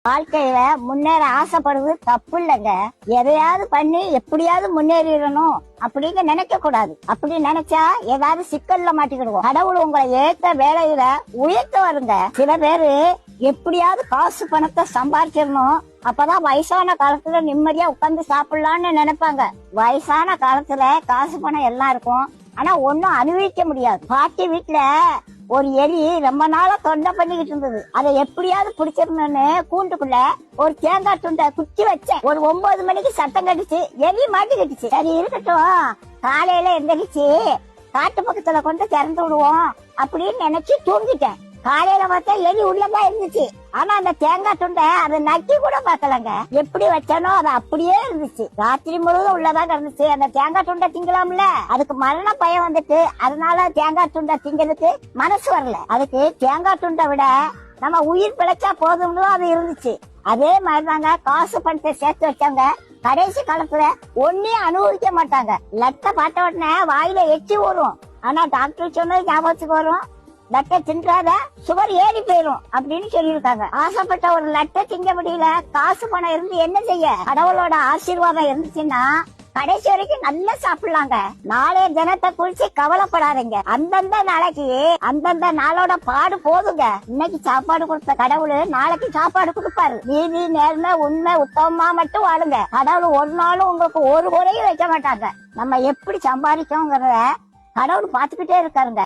வாழ்க்கையில முன்னேற ஆசைப்படுறது தப்பு இல்லைங்க. எதையாவது பண்ணி எப்படியாவது முன்னேறிடணும் அப்படின்னு நினைக்க கூடாது. அப்படி நினைச்சா ஏதாவது சிக்கல்ல மாட்டிக்கிடுவோம். கடவுள் உங்களை ஏத்த வேலையில உயர்த்த வருங்க. சில பேரு எப்படியாவது காசு பணத்தை சம்பாதிச்சிடணும், அப்பதான் வயசான காலத்துல நிம்மதியா உட்கார்ந்து சாப்பிடலாம்னு நினைப்பாங்க. வயசான காலத்துல காசு பணம் எல்லாம் இருக்கும், ஆனா ஒன்னும் அனுபவிக்க முடியாது. பாட்டி வீட்டுல ஒரு எலி ரொம்ப நாளா தொண்டை பண்ணிக்கிட்டு இருந்தது. அதை எப்படியாவது பிடிச்சிருந்தேன்னு கூண்டுக்குள்ள ஒரு தேங்காய் துண்டை குத்தி வச்சேன். ஒரு 9 மணிக்கு சத்தம் கட்டுச்சு, எலி மாட்டிக்கிட்டுச்சு. சரி இருக்கட்டும், காலையில எந்திரிச்சு காட்டு பக்கத்துல கொண்டு திறந்து விடுவோம் அப்படின்னு நினைச்சு தூங்கிட்டேன். காலையில பார்த்தா எலி உள்ளதான் இருந்துச்சு. ஆனா அந்த தேங்காய் துண்டை அதை நக்கி கூட பாக்கலங்க. எப்படி வச்சனோ அது அப்படியே இருந்துச்சு. ராத்திரி முழுவதும் உள்ளதான் இருந்துச்சு. அந்த தேங்காய் துண்டை திங்கலாம்ல, அதுக்கு மரண பயம் வந்துட்டு அதனால தேங்காய் துண்டை திங்கிறதுக்கு மனசு வரல. அதுக்கு தேங்காய் துண்டை விட நம்ம உயிர் பிழைச்சா போதும்னு அது இருந்துச்சு. அதே மாதிரிதாங்க காசு பணத்தை சேர்த்து வச்சாங்க. கடைசி காலத்துல ஒன்னையும் அனுபவிக்க மாட்டாங்க. லட்ட பார்த்த உடனே வாயில எச்சி வரும், ஆனா டாக்டர் சொன்னது ஞாபகத்துக்கு வரும், லட்டை தின்றாத சுகர் ஏறி போயிரும் அப்படின்னு சொல்லியிருக்காங்க. ஆசைப்பட்ட ஒரு லட்டை திங்க முடியல, காசு பணம் இருந்து என்ன செய்ய? கடவுளோட ஆசீர்வாதம் இருந்துச்சுன்னா கடைசி வரைக்கும் நல்லா சாப்பிடலாங்க. நாளைய தினத்தை குறிச்சு கவலைப்படாதீங்க. அந்தந்த நாளைக்கு அந்தந்த நாளோட பாடு போதுங்க. இன்னைக்கு சாப்பாடு கொடுத்த கடவுள் நாளைக்கு சாப்பாடு கொடுப்பாரு. நீதி நேர்மை உண்மை உத்தமமா மட்டும் வாழுங்க. கடவுள் ஒரு நாளும் உங்களுக்கு ஒரு குறையும் வைக்க மாட்டாங்க. நம்ம எப்படி சம்பாதிக்கோங்கிறத கடவுள் பாத்துக்கிட்டே இருக்காருங்க.